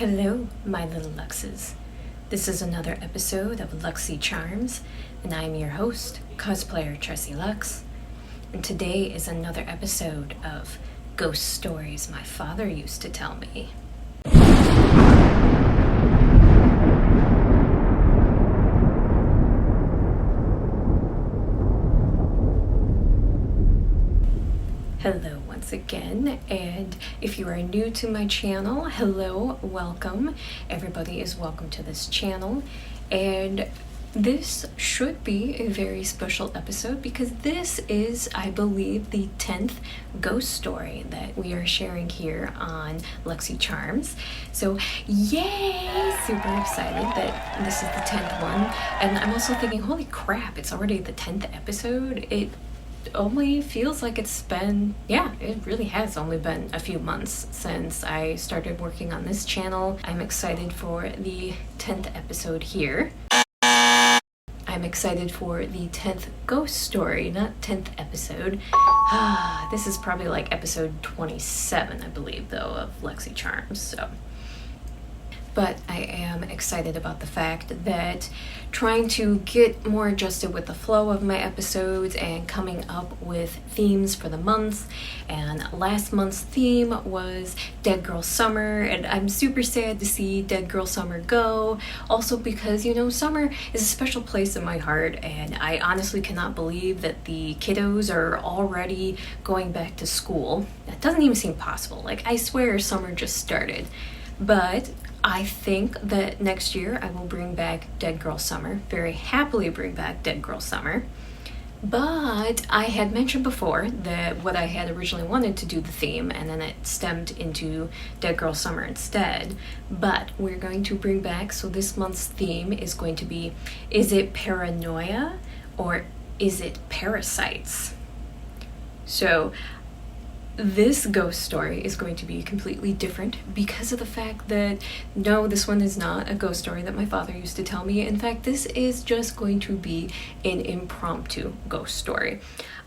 Hello, my little Luxxes. This is another episode of Luxxxy Charms, and I'm your host, cosplayer Charsie Luxxx. And today is another episode of Ghost Stories My Father Used to Tell Me. Hello once again, and if you are new to my channel, hello, welcome. Everybody is welcome to this channel, and this should be a very special episode because this is, I believe, the 10th ghost story that we are sharing here on Luxxxy Charms. So yay! Super excited that this is the 10th one, and I'm also thinking, holy crap, it's already the 10th episode. It only feels like it's been, it really has only been a few months since I started working on this channel. I'm excited for the 10th episode here. I'm excited for the 10th ghost story, not 10th episode. This is probably like episode 27, I believe, though, of Luxxxy Charms, so. But I am excited about the fact that trying to get more adjusted with the flow of my episodes and coming up with themes for the months. And last month's theme was Dead Girl Summer, and I'm super sad to see Dead Girl Summer go. Also because, you know, summer is a special place in my heart, and I honestly cannot believe that the kiddos are already going back to school. That doesn't even seem possible. Like, I swear summer just started. But I think that next year I will bring back Dead Girl Summer, very happily bring back Dead Girl Summer. But I had mentioned before that what I had originally wanted to do the theme, and then it stemmed into Dead Girl Summer instead. But we're going to bring back, so this month's theme is going to be, is it Paranoia or is it Parasites? So this ghost story is going to be completely different because of the fact that, no, this one is not a ghost story that my father used to tell me. In fact, this is just going to be an impromptu ghost story.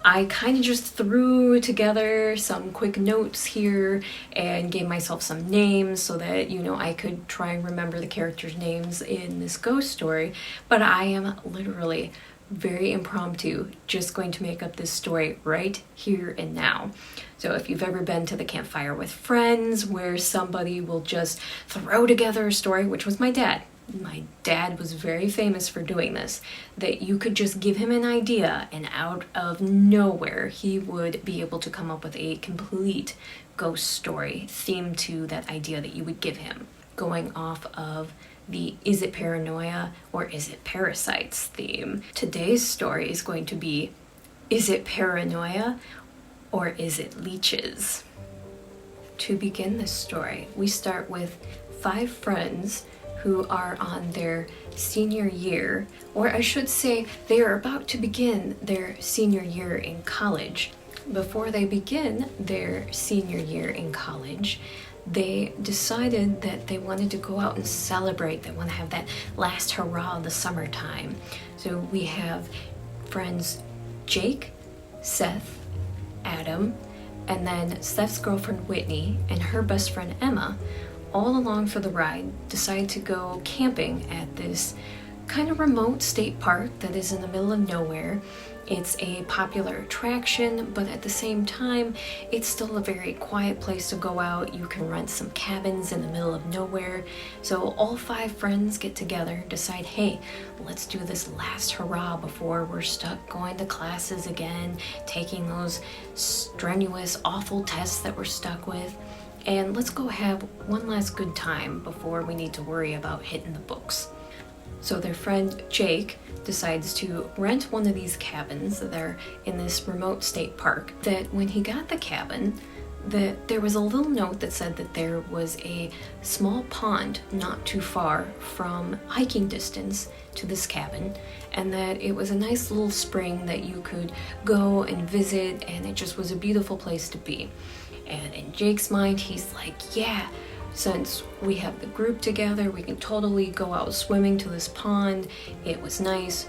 I kind of just threw together some quick notes here and gave myself some names so that, you know, I could try and remember the characters' names in this ghost story. But I am literally very impromptu, just going to make up this story right here and now. So if you've ever been to the campfire with friends where somebody will just throw together a story, which was my dad. My dad was very famous for doing this, that you could just give him an idea and out of nowhere he would be able to come up with a complete ghost story themed to that idea that you would give him, going off of the is it Paranoia or is it Parasites theme. Today's story is going to be, is it Paranoia or is it Leeches? To begin this story, we start with 5 friends who are on their senior year, or I should say they are about to begin their senior year in college. Before they begin their senior year in college, they decided that they wanted to go out and celebrate. They want to have that last hurrah of the summertime. So we have friends Jake, Seth, Adam, and then Seth's girlfriend Whitney and her best friend Emma, all along for the ride, decide to go camping at this kind of remote state park that is in the middle of nowhere. It's a popular attraction, but at the same time, it's still a very quiet place to go out. You can rent some cabins in the middle of nowhere. So all 5 friends get together, decide, hey, let's do this last hurrah before we're stuck going to classes again, taking those strenuous, awful tests that we're stuck with. And let's go have one last good time before we need to worry about hitting the books. So their friend Jake decides to rent one of these cabins that are in this remote state park. That when he got the cabin, that there was a little note that said that there was a small pond not too far from hiking distance to this cabin, and that it was a nice little spring that you could go and visit, and it just was a beautiful place to be. And in Jake's mind, he's like, yeah, since we have the group together, we can totally go out swimming to this pond. It was nice,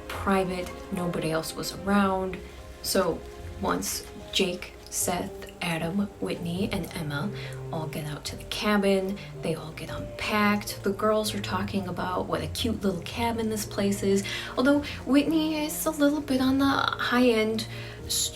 private, nobody else was around. So once Jake, Seth, Adam, Whitney, and Emma all get out to the cabin. They all get unpacked. The girls are talking about what a cute little cabin this place is. Although Whitney is a little bit on the high end,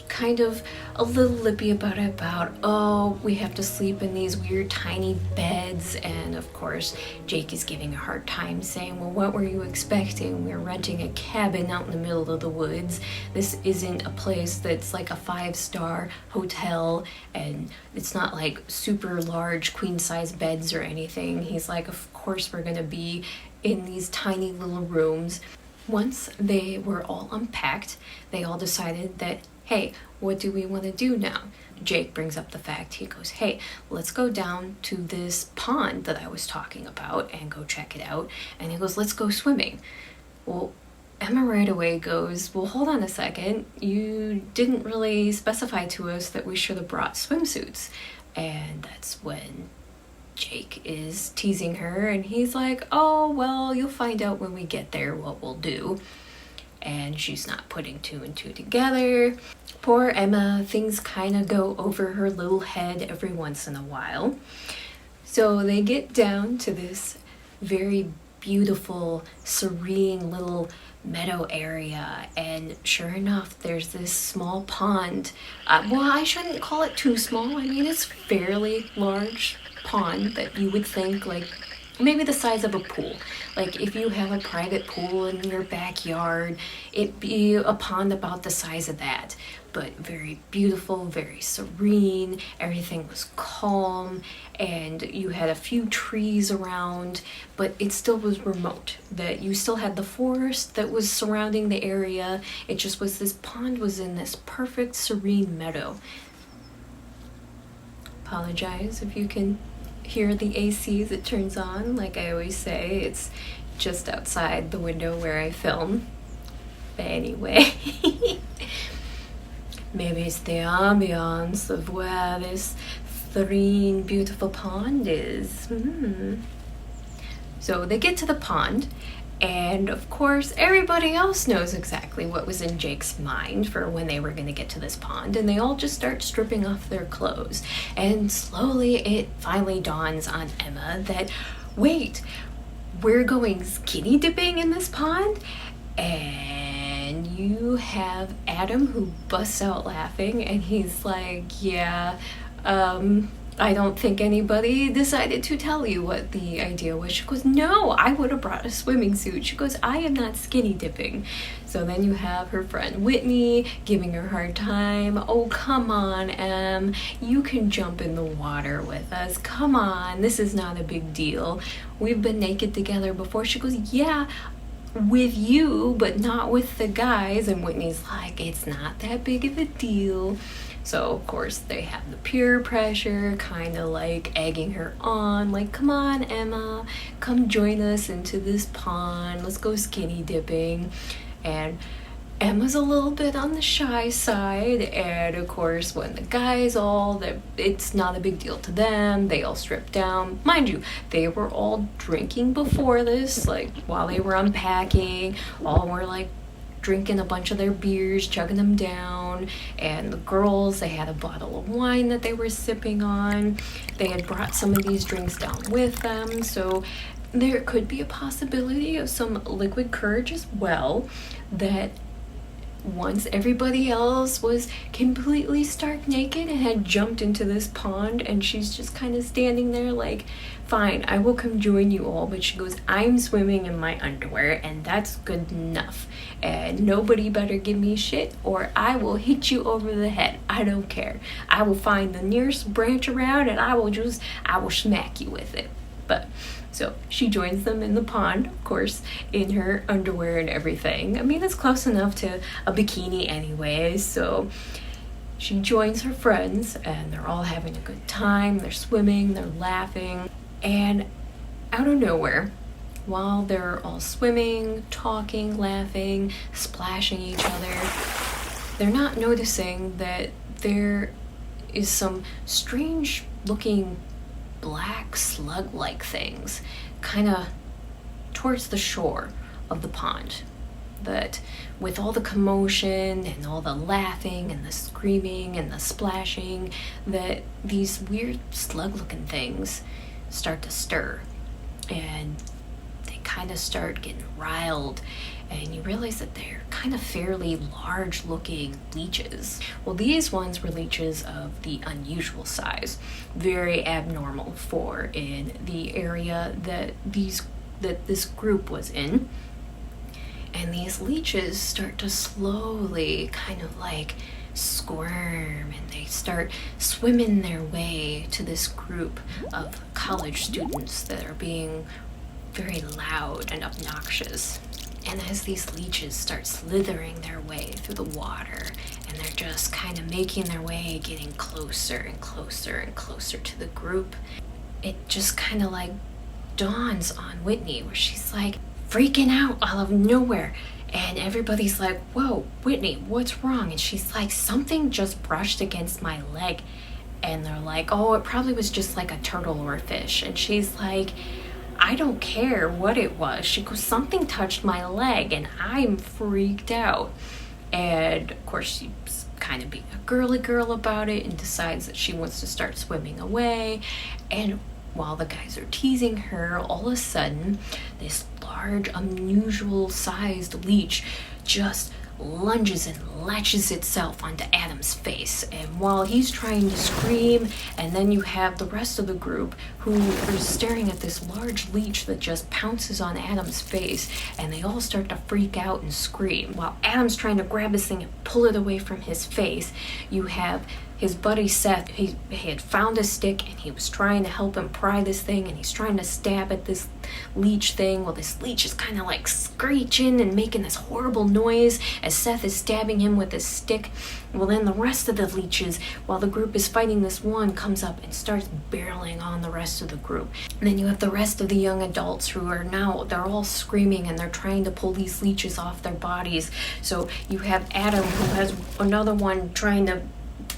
kind of a little lippy about it, oh, we have to sleep in these weird tiny beds. And of course, Jake is giving a hard time, saying, well, what were you expecting? We're renting a cabin out in the middle of the woods. This isn't a place that's like a 5-star hotel, and it's not like super large queen size beds or anything. He's like, of course we're gonna be in these tiny little rooms. Once they were all unpacked, they all decided that, hey, what do we want to do now? Jake brings up the fact, he goes, hey, let's go down to this pond that I was talking about and go check it out. And he goes, let's go swimming. Well, Emma right away goes, well, hold on a second. You didn't really specify to us that we should have brought swimsuits. And that's when Jake is teasing her, and he's like, oh, well, you'll find out when we get there what we'll do. And she's not putting 2 and 2 together. Poor Emma, things kind of go over her little head every once in a while. So they get down to this very beautiful, serene little meadow area, and sure enough, there's this small pond. Well, I shouldn't call it too small. I mean, it's fairly large pond that you would think like maybe the size of a pool. Like if you have a private pool in your backyard, it'd be a pond about the size of that. But very beautiful, very serene, everything was calm, and you had a few trees around, but it still was remote. That you still had the forest that was surrounding the area. It just was, this pond was in this perfect serene meadow. Apologize if you can hear the AC as it turns on. Like I always say, it's just outside the window where I film. But anyway, maybe it's the ambiance of where this serene, beautiful pond is. So they get to the pond, and of course everybody else knows exactly what was in Jake's mind for when they were going to get to this pond, and they all just start stripping off their clothes. And slowly it finally dawns on Emma that, wait, we're going skinny dipping in this pond? And you have Adam, who busts out laughing, and he's like, yeah, I don't think anybody decided to tell you what the idea was. She goes, no, I would have brought a swimming suit. She goes, I am not skinny dipping. So then you have her friend Whitney giving her a hard time. Oh, come on, Em. You can jump in the water with us. Come on, this is not a big deal. We've been naked together before. She goes, yeah, with you, but not with the guys. And Whitney's like, it's not that big of a deal. So of course they have the peer pressure, kind of like egging her on, like, come on, Emma, come join us into this pond, let's go skinny dipping. And Emma's a little bit on the shy side, and of course when the guys it's not a big deal to them, they all strip down. Mind you, they were all drinking before this, like while they were unpacking, all were like drinking a bunch of their beers, chugging them down. And the girls, they had a bottle of wine that they were sipping on. They had brought some of these drinks down with them, so there could be a possibility of some liquid courage as well, that once everybody else was completely stark naked and had jumped into this pond, and she's just kind of standing there like, fine, I will come join you all. But she goes, I'm swimming in my underwear, and that's good enough. And nobody better give me shit, or I will hit you over the head. I don't care. I will find the nearest branch around, and I will smack you with it. But so she joins them in the pond, of course, in her underwear and everything. I mean, it's close enough to a bikini anyway, so she joins her friends, and they're all having a good time. They're swimming, they're laughing, and out of nowhere, while they're all swimming, talking, laughing, splashing each other, they're not noticing that there is some strange looking black slug-like things kind of towards the shore of the pond. that with all the commotion and all the laughing and the screaming and the splashing, that these weird slug-looking things start to stir, and they kind of start getting riled, and you realize that they're kind of fairly large-looking leeches. Well, these ones were leeches of the unusual size, very abnormal for in the area that this group was in. And these leeches start to slowly kind of like squirm, and they start swimming their way to this group of college students that are being very loud and obnoxious. And as these leeches start slithering their way through the water, and they're just kind of making their way, getting closer and closer and closer to the group, it just kind of like dawns on Whitney, where she's like freaking out out of nowhere, and everybody's like, whoa, Whitney, what's wrong? And she's like, something just brushed against my leg. And they're like, oh, it probably was just like a turtle or a fish. And she's like, I don't care what it was. She goes, something touched my leg and I'm freaked out. And of course she's kind of being a girly girl about it and decides that she wants to start swimming away. And while the guys are teasing her, all of a sudden, this large, unusual sized leech just lunges and latches itself onto Adam's face. And while he's trying to scream, and then you have the rest of the group who are staring at this large leech that just pounces on Adam's face, and they all start to freak out and scream. While Adam's trying to grab this thing and pull it away from his face, you have his buddy Seth. He had found a stick and he was trying to help him pry this thing, and he's trying to stab at this leech thing. Well, this leech is kind of like screeching and making this horrible noise as Seth is stabbing him with his stick. Well, then the rest of the leeches, while the group is fighting this one, comes up and starts barreling on the rest of the group. And then you have the rest of the young adults who are now, they're all screaming and they're trying to pull these leeches off their bodies. So you have Adam, who has another one trying to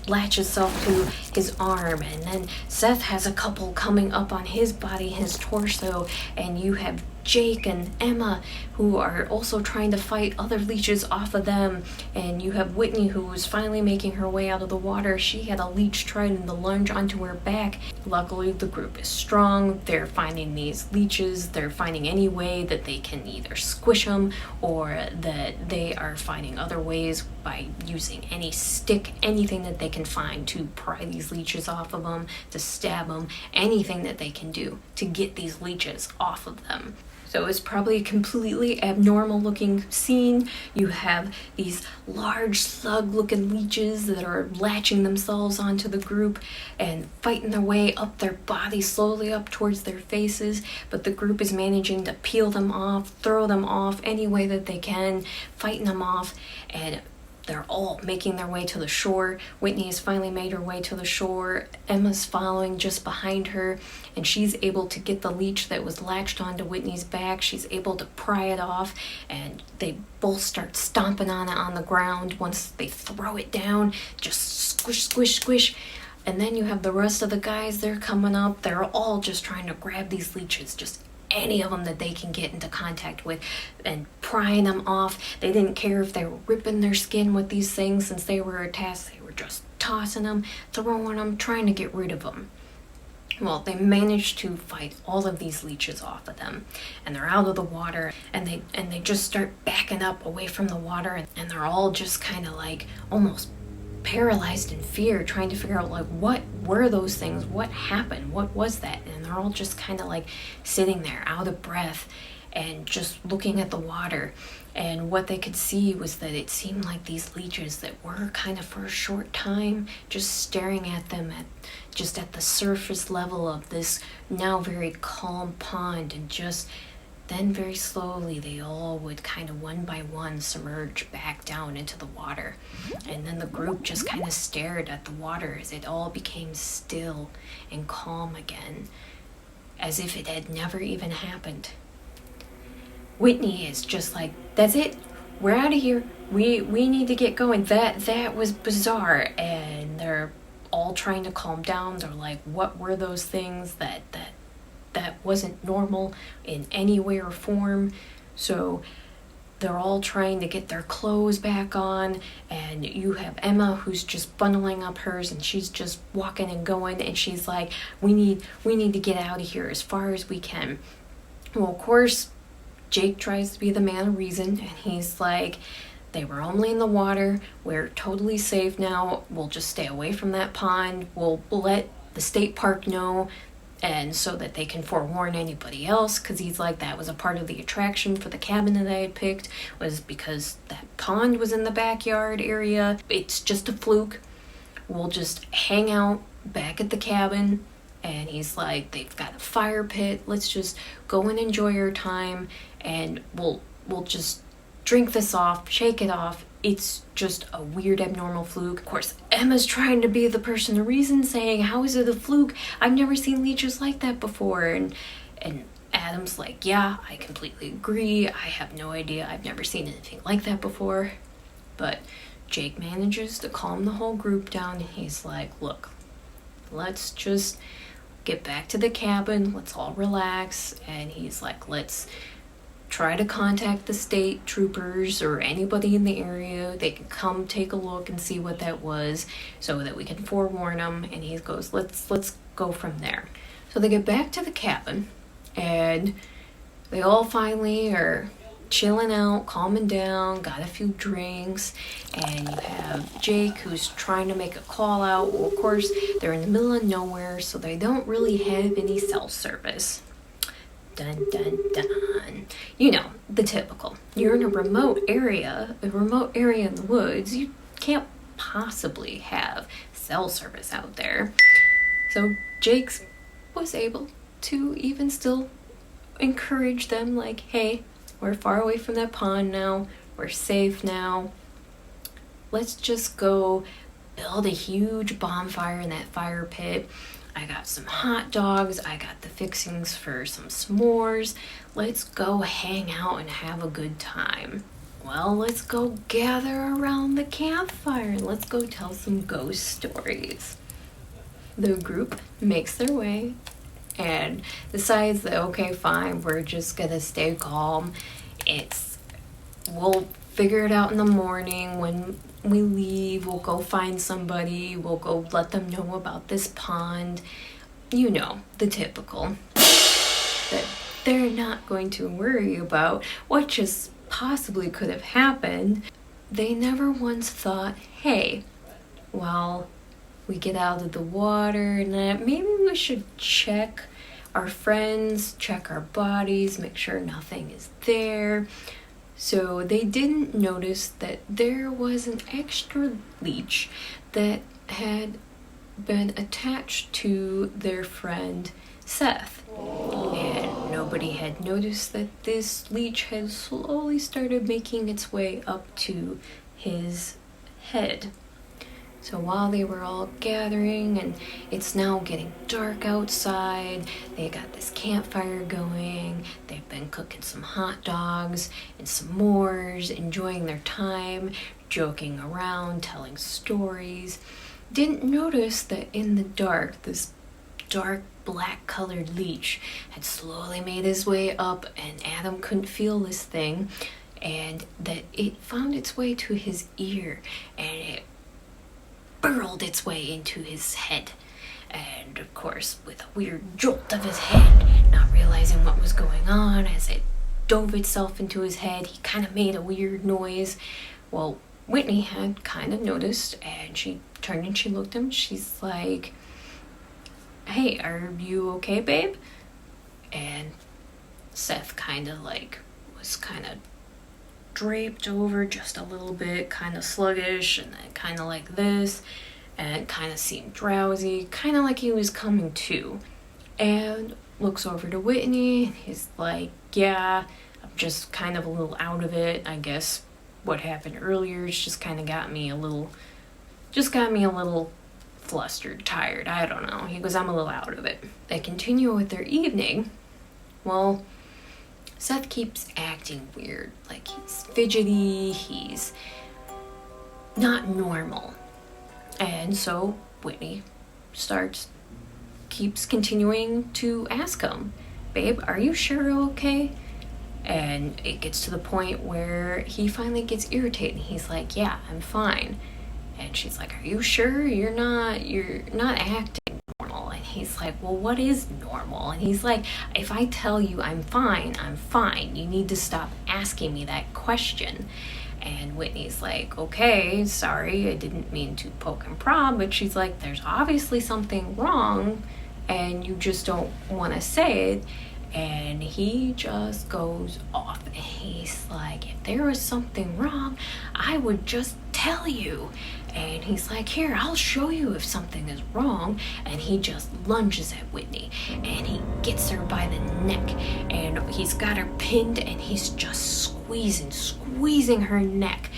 latch itself to his arm, and then Seth has a couple coming up on his body, his torso, and you have Jake and Emma who are also trying to fight other leeches off of them, and you have Whitney who was finally making her way out of the water. She had a leech trying to lunge onto her back. Luckily the group is strong. They're finding these leeches, they're finding any way that they can either squish them, or that they are finding other ways by using any stick, anything that they can find to pry these leeches off of them, to stab them, anything that they can do to get these leeches off of them. So it's probably a completely abnormal looking scene. You have these large slug looking leeches that are latching themselves onto the group and fighting their way up their body, slowly up towards their faces, but the group is managing to peel them off, throw them off any way that they can, fighting them off, and they're all making their way to the shore. Whitney has finally made her way to the shore. Emma's following just behind her, and she's able to get the leech that was latched onto Whitney's back. She's able to pry it off, and they both start stomping on it on the ground. Once they throw it down, just squish, squish, squish. And then you have the rest of the guys, they're coming up. They're all just trying to grab these leeches, just any of them that they can get into contact with, and prying them off. They didn't care if they were ripping their skin with these things. Since they were attached, they were just tossing them, throwing them, trying to get rid of them. Well, they managed to fight all of these leeches off of them, and they're out of the water, and they just start backing up away from the water, and they're all just kind of like almost paralyzed in fear, trying to figure out like, what were those things, what happened, what was that? And they're all just kind of like sitting there out of breath and just looking at the water. And what they could see was that it seemed like these leeches that were kind of for a short time just staring at them at the surface level of this now very calm pond, and just then very slowly they all would kind of one by one submerge back down into the water. And then the group just kind of stared at the water as it all became still and calm again, as if it had never even happened. Whitney is just like, that's it, we're out of here, we need to get going. That was bizarre. And they're all trying to calm down. They're like, what were those things? That wasn't normal in any way or form. So they're all trying to get their clothes back on, and you have Emma who's just bundling up hers, and she's just walking and going, and she's like, we need to get out of here as far as we can. Well, of course, Jake tries to be the man of reason, and he's like, they were only in the water, we're totally safe now, we'll just stay away from that pond, we'll let the state park know, and so that they can forewarn anybody else, because he's like, that was a part of the attraction for the cabin that I had picked, was because that pond was in the backyard area. It's just a fluke. We'll just hang out back at the cabin. And he's like, they've got a fire pit, let's just go and enjoy our time, and we'll just drink this off, shake it off. It's just a weird abnormal fluke. Of course, Emma's trying to be the person of reason, saying, how is it a fluke? I've never seen leeches like that before. And Adam's like, yeah, I completely agree. I have no idea. I've never seen anything like that before. But Jake manages to calm the whole group down. He's like, look, let's just get back to the cabin. Let's all relax. And he's like, let's try to contact the state troopers or anybody in the area. They can come take a look and see what that was so that we can forewarn them. And he goes, let's go from there. So they get back to the cabin, and they all finally are chilling out, calming down, got a few drinks, and you have Jake who's trying to make a call out. Well, of course, they're in the middle of nowhere, so they don't really have any cell service. Dun, dun, dun. You know, the typical. You're in a remote area in the woods. You can't possibly have cell service out there. So Jake's was able to even still encourage them, like, hey, we're far away from that pond now. We're safe now. Let's just go build a huge bonfire in that fire pit. I got some hot dogs. I got the fixings for some s'mores. Let's go hang out and have a good time. Well, let's go gather around the campfire and let's go tell some ghost stories. The group makes their way and decides that, okay, fine, we're just gonna stay calm. We'll figure it out in the morning. When we leave, we'll go find somebody, we'll go let them know about this pond. You know, the typical. That they're not going to worry about what just possibly could have happened. They never once thought, hey, well, we get out of the water and maybe we should check our friends, check our bodies, make sure nothing is there. So they didn't notice that there was an extra leech that had been attached to their friend Seth. And nobody had noticed that this leech had slowly started making its way up to his head. So while they were all gathering, and it's now getting dark outside, they got this campfire going, they've been cooking some hot dogs and some s'mores, enjoying their time, joking around, telling stories. Didn't notice that in the dark, this dark black colored leech had slowly made his way up, and Adam couldn't feel this thing, and that it found its way to his ear, and it burrowed its way into his head. And of course, with a weird jolt of his head, not realizing what was going on, as it dove itself into his head, he kind of made a weird noise. Well, Whitney had kind of noticed, and she turned and she looked at him. She's like, hey, are you okay, babe? And Seth kind of was kind of draped over just a little bit, kind of sluggish, and then kind of like this, and kind of seemed drowsy, kind of like he was coming to. And looks over to Whitney, and he's like, yeah, I'm just kind of a little out of it. I guess what happened earlier just kind of got me a little flustered, tired, I don't know. He goes, I'm a little out of it. They continue with their evening. Well, Seth keeps acting weird, like he's fidgety, he's not normal. And so Whitney keeps continuing to ask him, babe, are you sure you're okay? And it gets to the point where he finally gets irritated. He's like, yeah, I'm fine. And she's like, are you sure you're not acting normal? And he's like, well, what is normal? And he's like, if I tell you I'm fine, I'm fine. You need to stop asking me that question. And Whitney's like, okay, sorry, I didn't mean to poke and prod, but she's like, there's obviously something wrong and you just don't want to say it. And he just goes off. And he's like, if there was something wrong, I would just tell you. And he's like, here, I'll show you if something is wrong. And he just lunges at Whitney. And he gets her by the neck. And he's got her pinned and he's just squeezing her neck.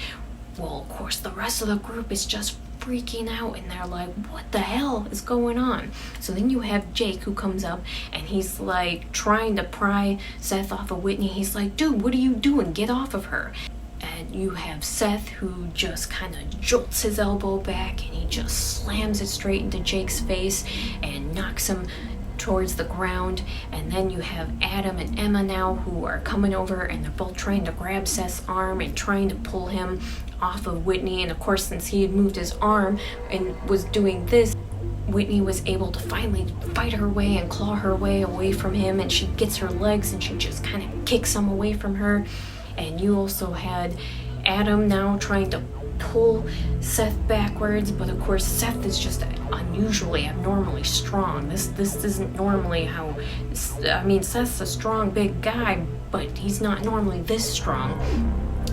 Well, of course, the rest of the group is just freaking out and they're like, what the hell is going on? So then you have Jake who comes up and he's like trying to pry Seth off of Whitney. He's like, dude, what are you doing? Get off of her. And you have Seth who just kind of jolts his elbow back and he just slams it straight into Jake's face and knocks him towards the ground. And then you have Adam and Emma now who are coming over and they're both trying to grab Seth's arm and trying to pull him off of Whitney. And of course, since he had moved his arm and was doing this, Whitney was able to finally fight her way and claw her way away from him, and she gets her legs and she just kind of kicks him away from her. And you also had Adam now trying to pull Seth backwards, but of course Seth is just unusually, abnormally strong. This isn't normally how, I mean, Seth's a strong big guy, but he's not normally this strong.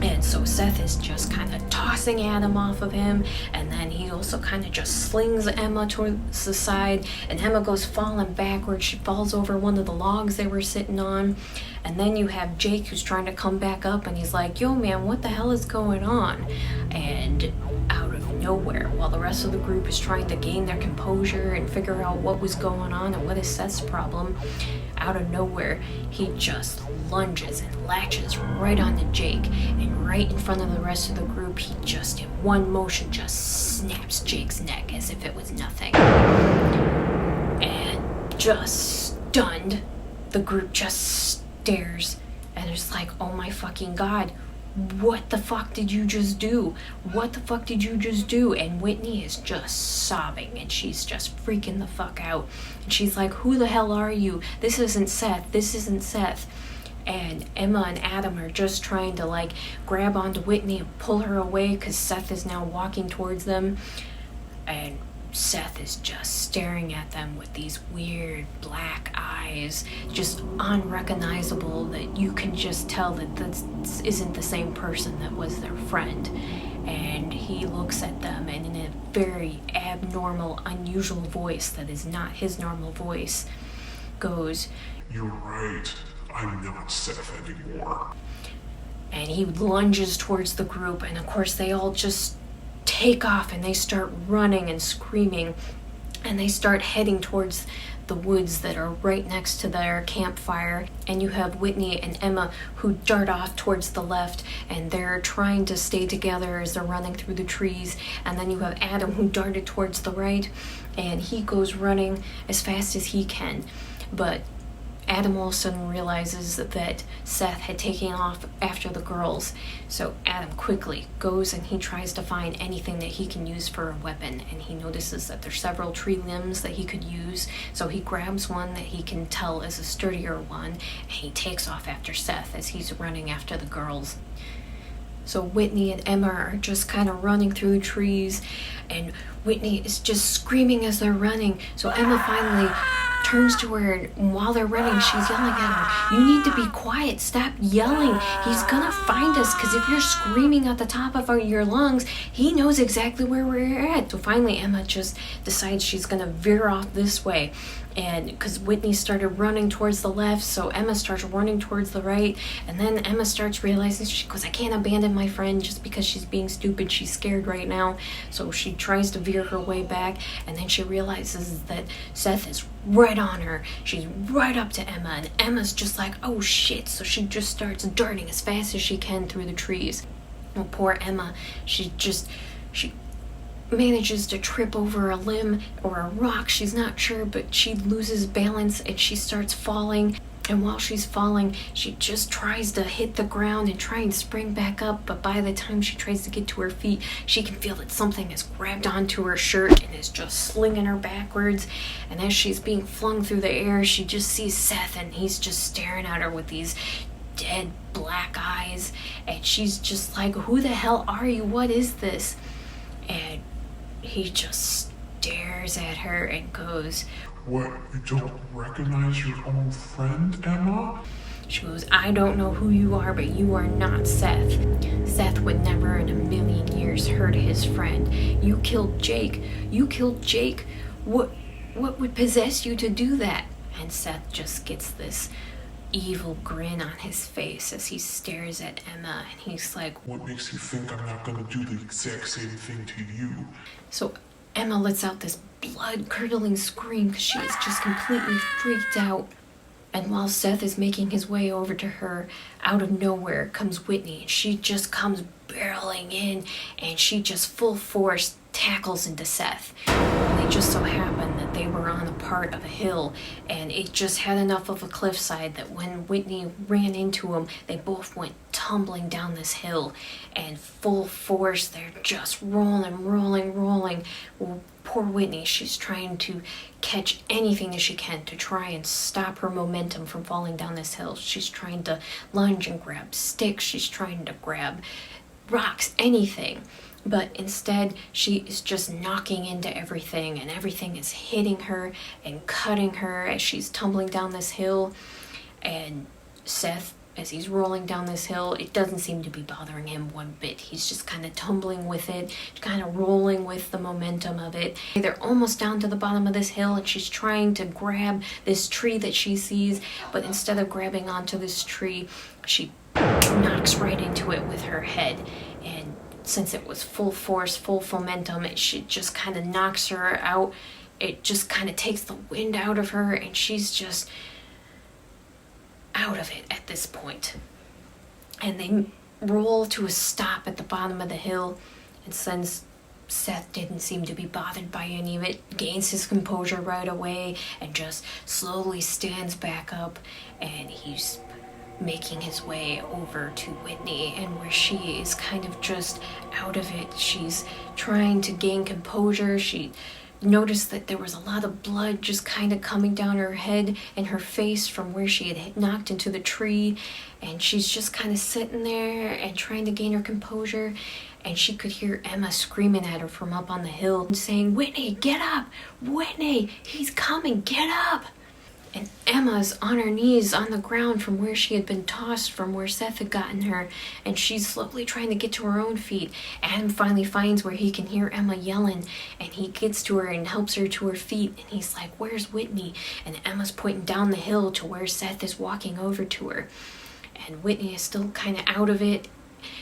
And so Seth is just kind of tossing Adam off of him, and then he also kind of just slings Emma towards the side, and Emma goes falling backwards. She falls over one of the logs they were sitting on. And then you have Jake who's trying to come back up, and he's like, yo man, what the hell is going on? And out of nowhere, while the rest of the group is trying to gain their composure and figure out what was going on and what is Seth's problem, out of nowhere, he just lunges and latches right onto Jake, and right in front of the rest of the group, he just in one motion just snaps Jake's neck as if it was nothing. And just stunned, the group just stares and it's like, oh my fucking god, what the fuck did you just do? What the fuck did you just do? And Whitney is just sobbing and she's just freaking the fuck out. And she's like, who the hell are you? This isn't Seth. This isn't Seth. And Emma and Adam are just trying to like grab onto Whitney and pull her away because Seth is now walking towards them. And Seth is just staring at them with these weird black eyes, just unrecognizable, that you can just tell that this isn't the same person that was their friend. And he looks at them and in a very abnormal, unusual voice that is not his normal voice, goes, "You're right. I'm not Seth anymore." And he lunges towards the group, and of course they all just take off and they start running and screaming, and they start heading towards the woods that are right next to their campfire. And you have Whitney and Emma who dart off towards the left, and they're trying to stay together as they're running through the trees. And then you have Adam who darted towards the right, and he goes running as fast as he can. But Adam all of a sudden realizes that Seth had taken off after the girls. So Adam quickly goes and he tries to find anything that he can use for a weapon. And he notices that there's several tree limbs that he could use. So he grabs one that he can tell is a sturdier one. And he takes off after Seth as he's running after the girls. So Whitney and Emma are just kind of running through the trees. And Whitney is just screaming as they're running. So Emma finally turns to her, and while they're running, she's yelling at her, "You need to be quiet, stop yelling. He's gonna find us, because if you're screaming at the top of your lungs, he knows exactly where we're at." So finally Emma just decides she's gonna veer off this way, and because Whitney started running towards the left, so Emma starts running towards the right. And then Emma starts realizing, she goes, I can't abandon my friend just because she's being stupid. She's scared right now. So she tries to veer her way back, and then she realizes that Seth is right on her. She's right up to Emma, and Emma's just like, oh shit. So she just starts darting as fast as she can through the trees. Well, poor Emma, she manages to trip over a limb or a rock, she's not sure, but she loses balance and she starts falling. And while she's falling, she just tries to hit the ground and try and spring back up. But by the time she tries to get to her feet, she can feel that something has grabbed onto her shirt and is just slinging her backwards. And as she's being flung through the air, she just sees Seth, and he's just staring at her with these dead black eyes. And she's just like, who the hell are you? What is this? And he just stares at her and goes, What, you don't recognize your own friend, Emma? she goes, I don't know who you are, but you are not Seth. Seth would never in a million years hurt his friend. You killed Jake. You killed Jake. What would possess you to do that? And Seth just gets this evil grin on his face as he stares at Emma, and he's like, What makes you think I'm not gonna do the exact same thing to you? So Emma lets out this blood-curdling scream because she is just completely freaked out. And while Seth is making his way over to her, out of nowhere comes Whitney. And she just comes barreling in, and she just full force tackles into Seth. And they just so happened that they were on a part of a hill, and it just had enough of a cliffside that when Whitney ran into him, they both went tumbling down this hill, and full force, they're just rolling. Well, poor Whitney, she's trying to catch anything that she can to try and stop her momentum from falling down this hill. She's trying to lunge and grab sticks. She's trying to grab rocks, anything. But instead, she is just knocking into everything, and everything is hitting her and cutting her as she's tumbling down this hill. And Seth, as he's rolling down this hill, it doesn't seem to be bothering him one bit. He's just kind of tumbling with it, kind of rolling with the momentum of it. They're almost down to the bottom of this hill, and she's trying to grab this tree that she sees, but instead of grabbing onto this tree, she knocks right into it with her head. And since it was full force, full momentum, she just kind of knocks her out. It just kind of takes the wind out of her, and she's just out of it at this point. And they roll to a stop at the bottom of the hill, and since Seth didn't seem to be bothered by any of it, gains his composure right away and just slowly stands back up, and he's making his way over to Whitney, and where she is kind of just out of it. She's trying to gain composure. She noticed that there was a lot of blood just kind of coming down her head and her face from where she had knocked into the tree, and she's just kind of sitting there and trying to gain her composure. And she could hear Emma screaming at her from up on the hill and saying, Whitney, get up! Whitney, he's coming, get up! And Emma's on her knees on the ground from where she had been tossed from where Seth had gotten her, and she's slowly trying to get to her own feet. Adam finally finds where he can hear Emma yelling, and he gets to her and helps her to her feet, and he's like, where's Whitney? And Emma's pointing down the hill to where Seth is walking over to her. And Whitney is still kind of out of it.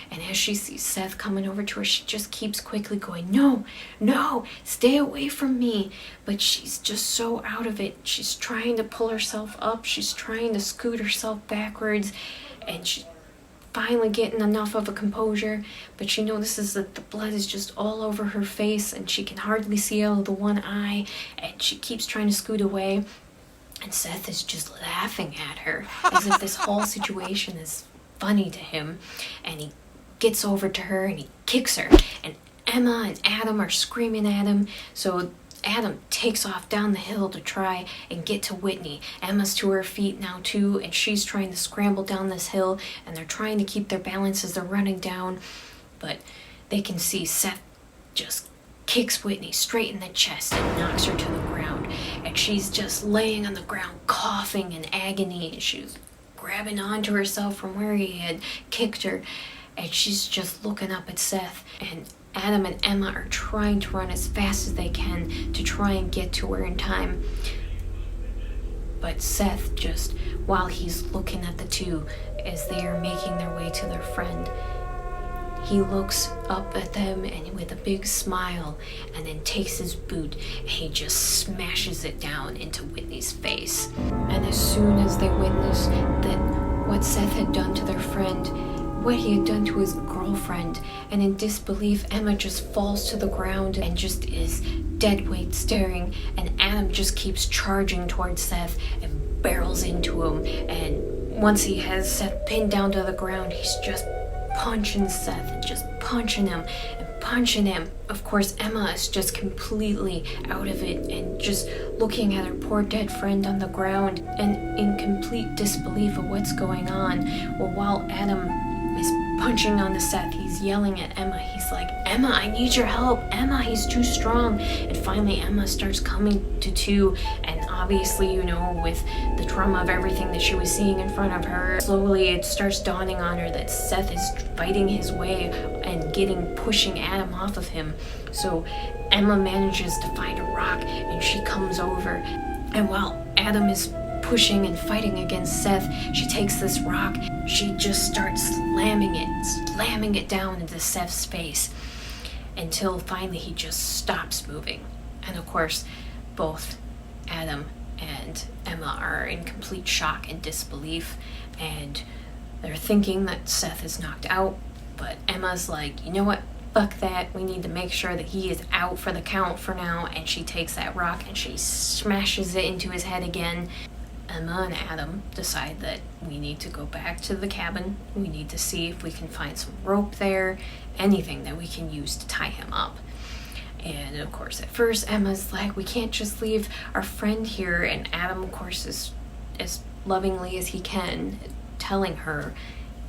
And as she sees Seth coming over to her, she just keeps quickly going, no, stay away from me. But she's just so out of it. She's trying to pull herself up. She's trying to scoot herself backwards. And she's finally getting enough of a composure. But she notices that the blood is just all over her face, and she can hardly see out of the one eye. And she keeps trying to scoot away. And Seth is just laughing at her as if this whole situation is funny to him. And he gets over to her and he kicks her, and Emma and Adam are screaming at him. So Adam takes off down the hill to try and get to Whitney. Emma's to her feet now too, and she's trying to scramble down this hill, and they're trying to keep their balance as they're running down. But they can see Seth just kicks Whitney straight in the chest and knocks her to the ground, and she's just laying on the ground coughing in agony, and she's grabbing onto herself from where he had kicked her, and she's just looking up at Seth. And Adam and Emma are trying to run as fast as they can to try and get to her in time. But Seth, just while he's looking at the two as they are making their way to their friend, he looks up at them and with a big smile, and then takes his boot and he just smashes it down into Whitney's face. And as soon as they witness that what Seth had done to their friend, what he had done to his girlfriend, and in disbelief, Emma just falls to the ground and just is dead weight staring, and Adam just keeps charging towards Seth and barrels into him, and once he has Seth pinned down to the ground, he's just punching Seth and just punching him and punching him. Of course, Emma is just completely out of it and just looking at her poor dead friend on the ground and in complete disbelief of what's going on. Well, while Adam is punching on the Seth, he's yelling at Emma. He's like, Emma, I need your help. Emma, he's too strong. And finally, Emma starts coming to, and obviously, you know, with the trauma of everything that she was seeing in front of her, slowly it starts dawning on her that Seth is fighting his way and pushing Adam off of him. So Emma manages to find a rock and she comes over, and while Adam is pushing and fighting against Seth, she takes this rock, she just starts slamming it down into Seth's face until finally he just stops moving. And of course, both Adam and Emma are in complete shock and disbelief, and they're thinking that Seth is knocked out, but Emma's like, you know what? Fuck that, we need to make sure that he is out for the count for now, and she takes that rock and she smashes it into his head again. Emma and Adam decide that we need to go back to the cabin. We need to see if we can find some rope there, anything that we can use to tie him up. And of course, at first, Emma's like, we can't just leave our friend here. And Adam, of course, is as lovingly as he can, telling her,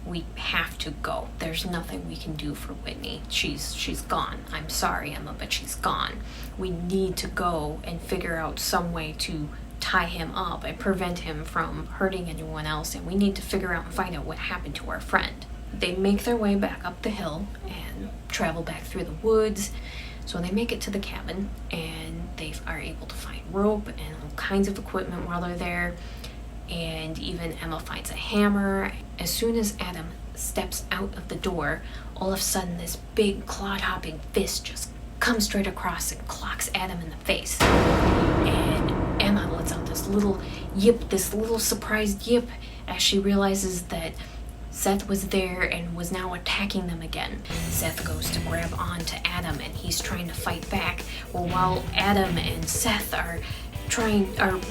we have to go. There's nothing we can do for Whitney. She's gone. I'm sorry, Emma, but she's gone. We need to go and figure out some way to tie him up and prevent him from hurting anyone else, and we need to figure out and find out what happened to our friend. They make their way back up the hill and travel back through the woods. So they make it to the cabin, and they are able to find rope and all kinds of equipment while they're there. And even Emma finds a hammer. As soon as Adam steps out of the door, all of a sudden this big clod-hopping fist just comes straight across and clocks Adam in the face. And Emma lets out this little yip, this little surprised yip, as she realizes that Seth was there and was now attacking them again. Seth goes to grab onto Adam and he's trying to fight back. Well, while Adam and Seth are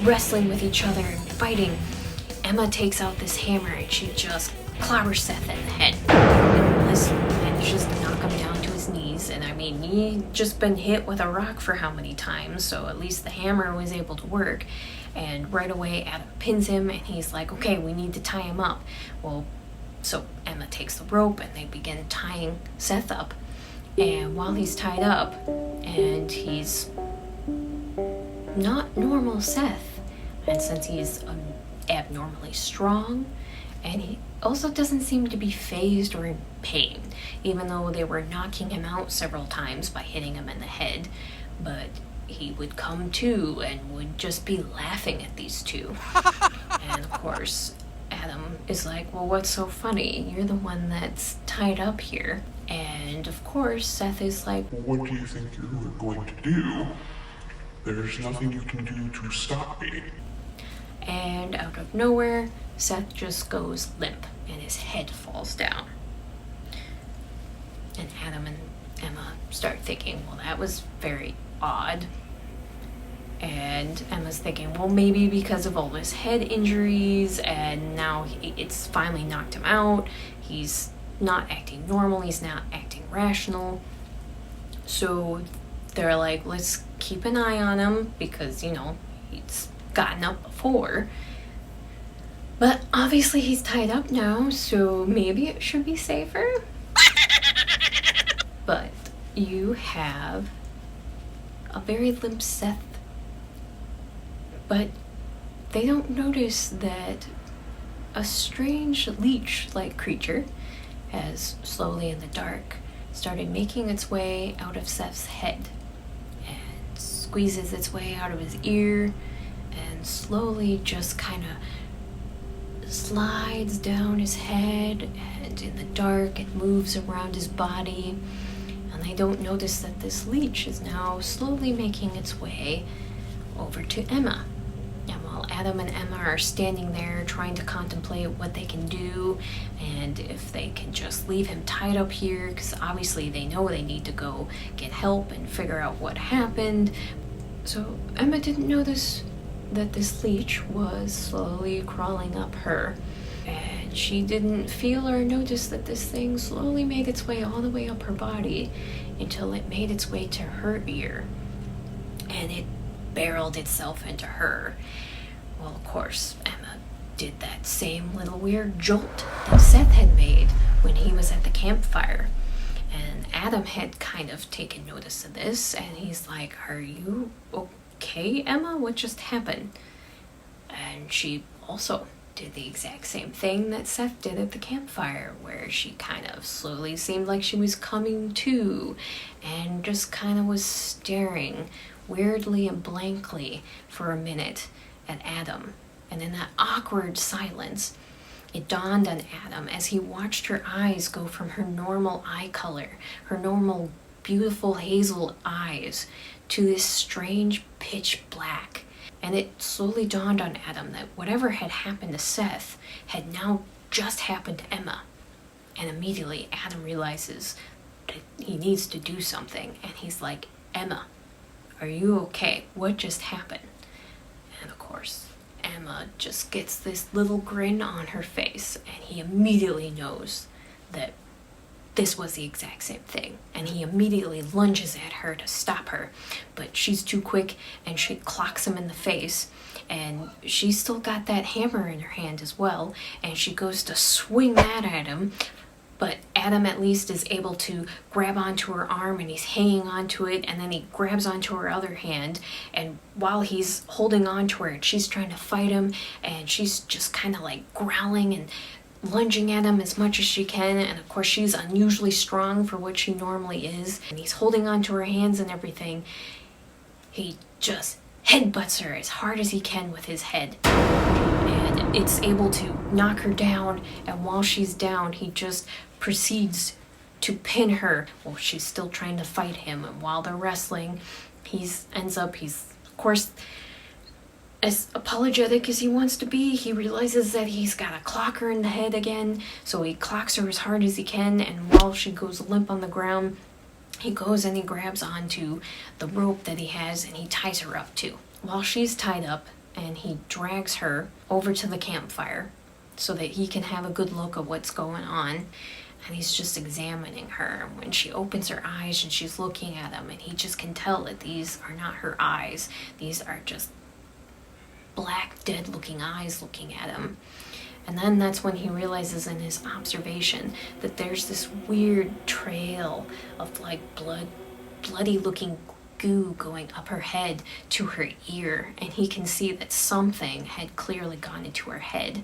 wrestling with each other and fighting, Emma takes out this hammer and she just clobbers Seth in the head. And this manages to knock him down to his knees. And I mean, he'd just been hit with a rock for how many times, so at least the hammer was able to work. And right away, Adam pins him and he's like, okay, we need to tie him up. Well, so Emma takes the rope and they begin tying Seth up. And while he's tied up, and he's not normal Seth, and since he's abnormally strong, and he also doesn't seem to be phased or in pain, even though they were knocking him out several times by hitting him in the head, but he would come to and would just be laughing at these two. And of course, Adam is like, well, what's so funny? You're the one that's tied up here. And of course, Seth is like, What do you think you are going to do? There's nothing you can do to stop me. And out of nowhere, Seth just goes limp and his head falls down. And Adam and Emma start thinking, well, that was very odd. And Emma's thinking, well, maybe because of all his head injuries and now it's finally knocked him out. He's not acting normal. He's not acting rational. So they're like, let's keep an eye on him because, you know, he's gotten up before. But obviously he's tied up now, so maybe it should be safer. But you have a very limp Seth. But they don't notice that a strange leech-like creature has slowly in the dark started making its way out of Seth's head and squeezes its way out of his ear and slowly just kind of slides down his head, and in the dark it moves around his body, and they don't notice that this leech is now slowly making its way over to Emma. And while Adam and Emma are standing there trying to contemplate what they can do and if they can just leave him tied up here, because obviously they know they need to go get help and figure out what happened. So Emma didn't know this that this leech was slowly crawling up her. And she didn't feel or notice that this thing slowly made its way all the way up her body until it made its way to her ear. And it barreled itself into her. Well, of course, Emma did that same little weird jolt that Seth had made when he was at the campfire. And Adam had kind of taken notice of this, and he's like, "Are you okay, Emma? What just happened?" And she also did the exact same thing that Seth did at the campfire, where she kind of slowly seemed like she was coming to, and just kind of was staring weirdly and blankly for a minute at Adam. And in that awkward silence, it dawned on Adam as he watched her eyes go from her normal eye color, her normal beautiful hazel eyes, to this strange pitch black. And it slowly dawned on Adam that whatever had happened to Seth had now just happened to Emma. And immediately Adam realizes that he needs to do something. And he's like, "Emma, are you okay? What just happened?" And of course, Emma just gets this little grin on her face, and he immediately knows that this was the exact same thing. And he immediately lunges at her to stop her, but she's too quick and she clocks him in the face. And she's still got that hammer in her hand as well, and she goes to swing that at him. But Adam at least is able to grab onto her arm, and he's hanging onto it, and then he grabs onto her other hand, and while he's holding onto her and she's trying to fight him, and she's just kind of like growling and lunging at him as much as she can, and of course she's unusually strong for what she normally is, and he's holding onto her hands and everything, he just headbutts her as hard as he can with his head. And it's able to knock her down, and while she's down, he just proceeds to pin her while she's still trying to fight him. And while they're wrestling, he's of course, as apologetic as he wants to be, he realizes that he's got to clock her in the head again, so he clocks her as hard as he can, and while she goes limp on the ground, he goes and he grabs onto the rope that he has, and he ties her up too. While she's tied up, and he drags her over to the campfire so that he can have a good look at what's going on. And he's just examining her. And when she opens her eyes and she's looking at him, and he just can tell that these are not her eyes. These are just black, dead-looking eyes looking at him. And then that's when he realizes in his observation that there's this weird trail of like bloody-looking goo going up her head to her ear, and he can see that something had clearly gone into her head.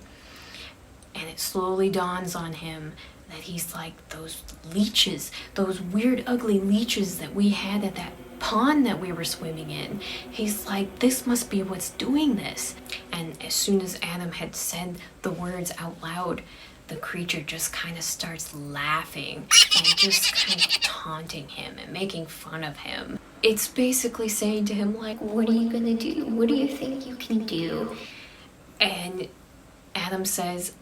And it slowly dawns on him that he's like those leeches, those weird ugly leeches that we had at that pond that we were swimming in. He's like, this must be what's doing this. And as soon as Adam had said the words out loud, the creature just kind of starts laughing and just kind of taunting him and making fun of him. It's basically saying to him, like, "What are you gonna do? What do you think you can do?" And Adam says,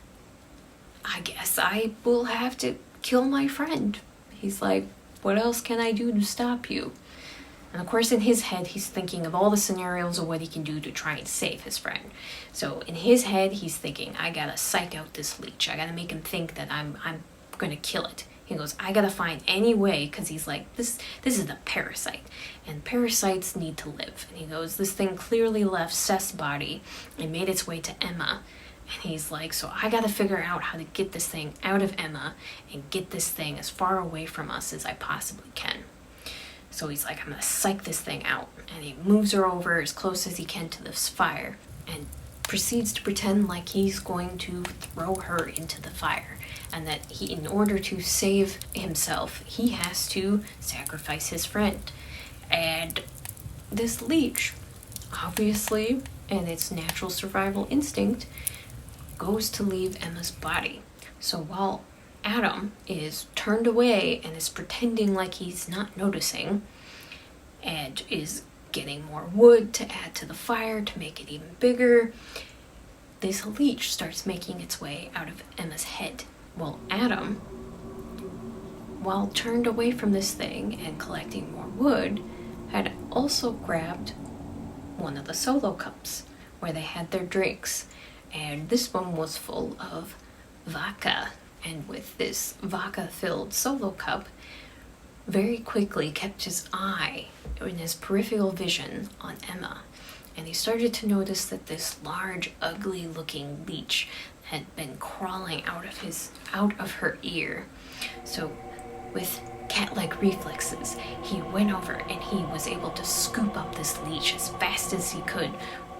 "I guess I will have to kill my friend." He's like, "What else can I do to stop you?" And of course, in his head, he's thinking of all the scenarios of what he can do to try and save his friend. So in his head, he's thinking, I gotta psych out this leech. I gotta make him think that I'm gonna kill it. He goes, I gotta find any way, because he's like, this is a parasite, and parasites need to live. And he goes, this thing clearly left Seth's body and made its way to Emma. And he's like, so I gotta figure out how to get this thing out of Emma and get this thing as far away from us as I possibly can. So he's like, I'm gonna psych this thing out. And he moves her over as close as he can to this fire and proceeds to pretend like he's going to throw her into the fire. And that he, in order to save himself, he has to sacrifice his friend. And this leech, obviously, in its natural survival instinct, goes to leave Emma's body. So while Adam is turned away and is pretending like he's not noticing and is getting more wood to add to the fire to make it even bigger, this leech starts making its way out of Emma's head. Well, Adam, while turned away from this thing and collecting more wood, had also grabbed one of the solo cups, where they had their drinks. And this one was full of vodka. And with this vodka-filled solo cup, very quickly kept his eye in his peripheral vision on Emma. And he started to notice that this large, ugly-looking leech had been crawling out of her ear. So with cat-like reflexes, he went over and he was able to scoop up this leech as fast as he could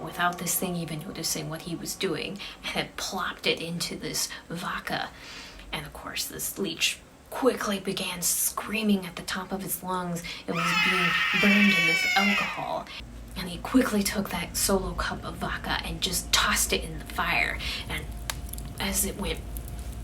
without this thing even noticing what he was doing, and had plopped it into this vodka. And of course, this leech quickly began screaming at the top of its lungs. It was being burned in this alcohol. And he quickly took that solo cup of vodka and just tossed it in the fire. And as it went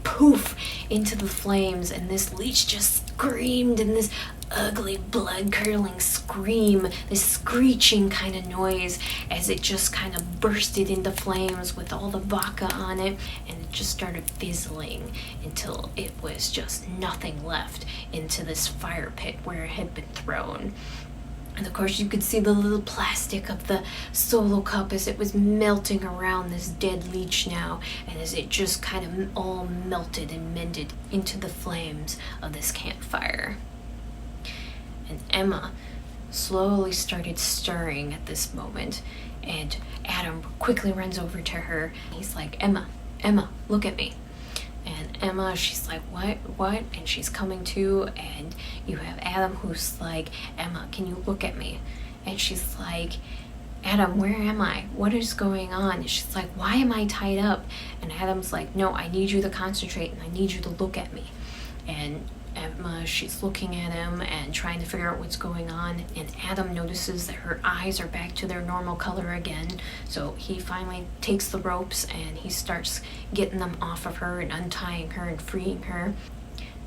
poof into the flames, and this leech just screamed in this ugly blood-curdling scream, this screeching kind of noise, as it just kind of bursted into flames with all the vodka on it, and it just started fizzling until it was just nothing left into this fire pit where it had been thrown. And of course you could see the little plastic of the solo cup as it was melting around this dead leech now, and as it just kind of all melted and mended into the flames of this campfire. And Emma slowly started stirring at this moment, and Adam quickly runs over to her. He's like, Emma, look at me. And Emma, she's like, what? And she's coming to, and you have Adam who's like, Emma, can you look at me? And she's like, Adam, where am I? What is going on? And she's like, why am I tied up? And Adam's like, no, I need you to concentrate and I need you to look at me. And Emma, she's looking at him and trying to figure out what's going on, and Adam notices that her eyes are back to their normal color again, so he finally takes the ropes and he starts getting them off of her and untying her and freeing her.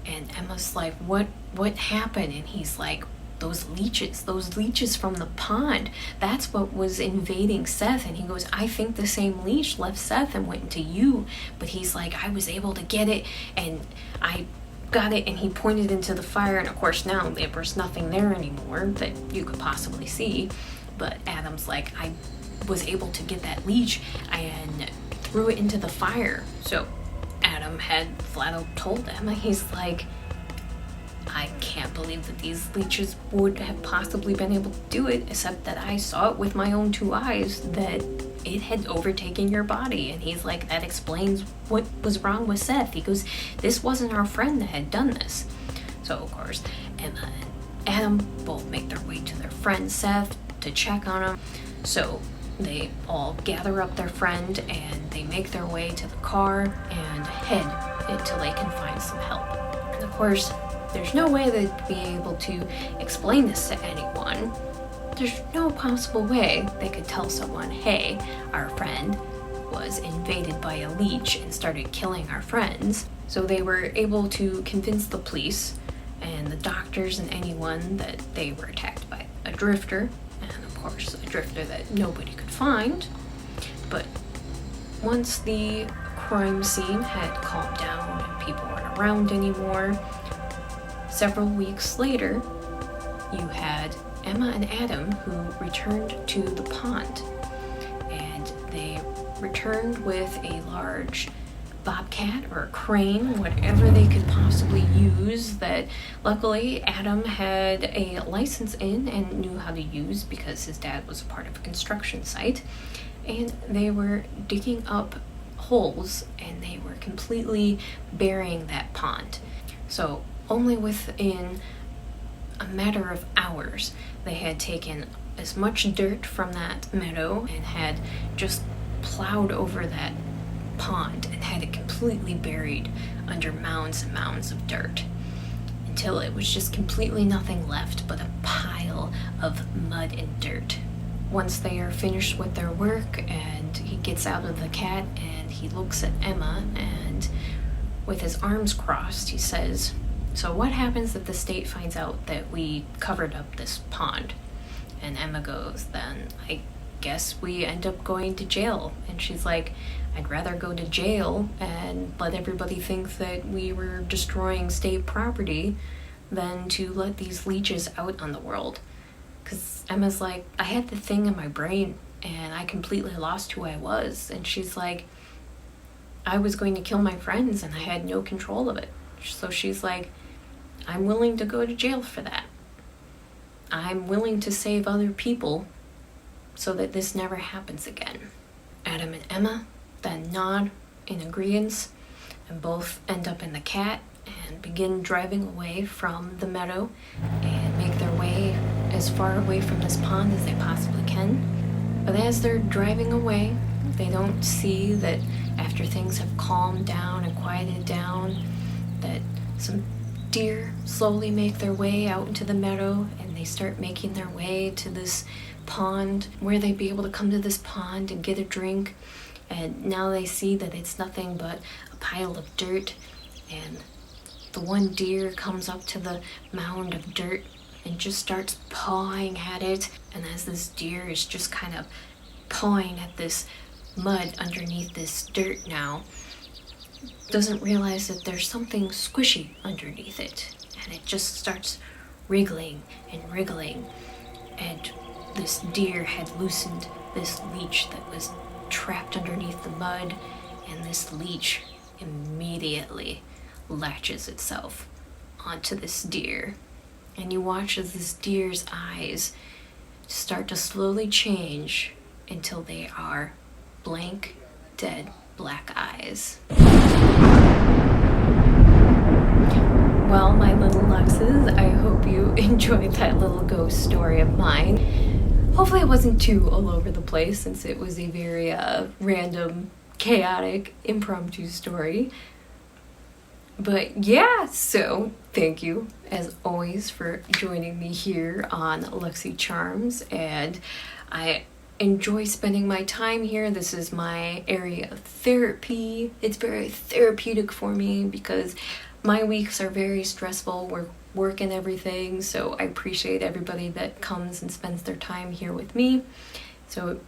And Emma's like, what happened? And he's like, those leeches from the pond, that's what was invading Seth. And he goes, I think the same leech left Seth and went into you, but he's like, I was able to get it and I got it. And he pointed into the fire, and of course now there was nothing there anymore that you could possibly see. But Adam's like, I was able to get that leech and threw it into the fire. So Adam had flat out told Emma, he's like, I can't believe that these leeches would have possibly been able to do it, except that I saw it with my own two eyes that it had overtaken your body. And he's like, that explains what was wrong with Seth. He goes, this wasn't our friend that had done this. So of course Emma and Adam both make their way to their friend Seth to check on him. So they all gather up their friend and they make their way to the car and head until they can find some help. And of course there's no way they'd be able to explain this to anyone. There's no possible way they could tell someone, hey, our friend was invaded by a leech and started killing our friends. So they were able to convince the police and the doctors and anyone that they were attacked by a drifter, and of course a drifter that nobody could find. But once the crime scene had calmed down and people weren't around anymore, several weeks later, you had Emma and Adam who returned to the pond, and they returned with a large bobcat or a crane, whatever they could possibly use, that luckily Adam had a license in and knew how to use because his dad was a part of a construction site. And they were digging up holes and they were completely burying that pond. So only within a matter of hours they had taken as much dirt from that meadow and had just plowed over that pond and had it completely buried under mounds and mounds of dirt until it was just completely nothing left but a pile of mud and dirt. Once they are finished with their work and he gets out of the cat and he looks at Emma, and with his arms crossed he says, so what happens if the state finds out that we covered up this pond? And Emma goes, then I guess we end up going to jail. And she's like, I'd rather go to jail and let everybody think that we were destroying state property than to let these leeches out on the world. Because Emma's like, I had the thing in my brain and I completely lost who I was. And she's like, I was going to kill my friends and I had no control of it. So she's like, I'm willing to go to jail for that. I'm willing to save other people so that this never happens again. Adam and Emma then nod in agreement, and both end up in the cat and begin driving away from the meadow and make their way as far away from this pond as they possibly can. But as they're driving away, they don't see that after things have calmed down and quieted down, that some deer slowly make their way out into the meadow, and they start making their way to this pond where they'd be able to come to this pond and get a drink. And now they see that it's nothing but a pile of dirt, and the one deer comes up to the mound of dirt and just starts pawing at it. And as this deer is just kind of pawing at this mud underneath this dirt now, doesn't realize that there's something squishy underneath it, and it just starts wriggling and wriggling. And this deer had loosened this leech that was trapped underneath the mud, and this leech immediately latches itself onto this deer. And you watch as this deer's eyes start to slowly change until they are blank, dead black eyes. Well, my little Luxxes, I hope you enjoyed that little ghost story of mine. Hopefully it wasn't too all over the place, since it was a very random, chaotic, impromptu story. But yeah, so thank you as always for joining me here on Luxxxy Charms, and I enjoy spending my time here. This is my area of therapy. It's very therapeutic for me because my weeks are very stressful. We're work and everything, so I appreciate everybody that comes and spends their time here with me. So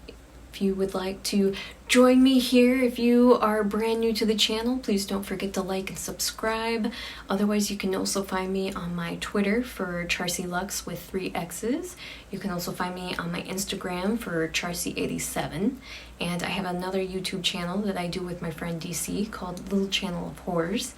if you would like to join me here, if you are brand new to the channel, please don't forget to like and subscribe. Otherwise, you can also find me on my Twitter for Charsie Luxxx with 3 X's. You can also find me on my Instagram for Charsie87. And I have another YouTube channel that I do with my friend DC called Little Channel of Horrors.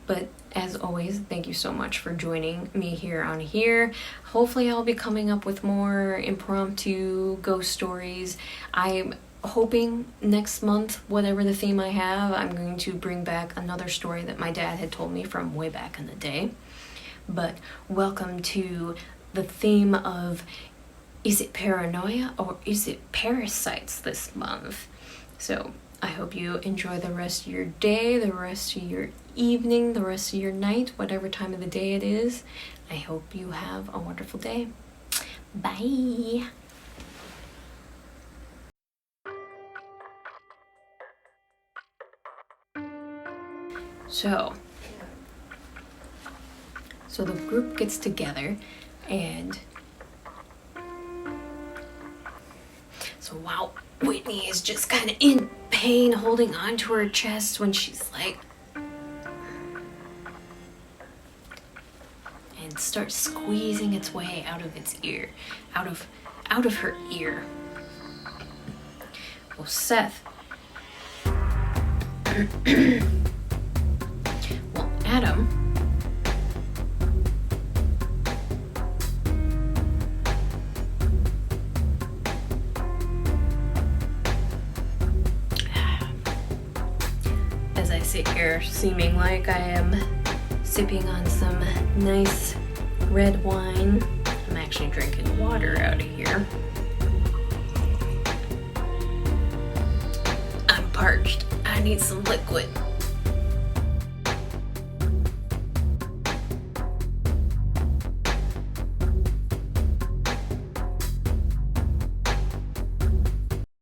But as always, thank you so much for joining me here on here. Hopefully I'll be coming up with more impromptu ghost stories. I'm hoping next month, whatever the theme I have, I'm going to bring back another story that my dad had told me from way back in the day. But welcome to the theme of, is it paranoia or is it parasites this month? So I hope you enjoy the rest of your day, the rest of your evening, the rest of your night, whatever time of the day it is. I hope you have a wonderful day. Bye. So the group gets together, and so while Whitney is just kind of in pain, holding on to her chest, when she's like, and starts squeezing its way out of its ear, out of her ear. Well, Seth, well, Adam, as I sit here seeming like I am sipping on some nice red wine, I'm actually drinking water out of here. I'm parched. I need some liquid.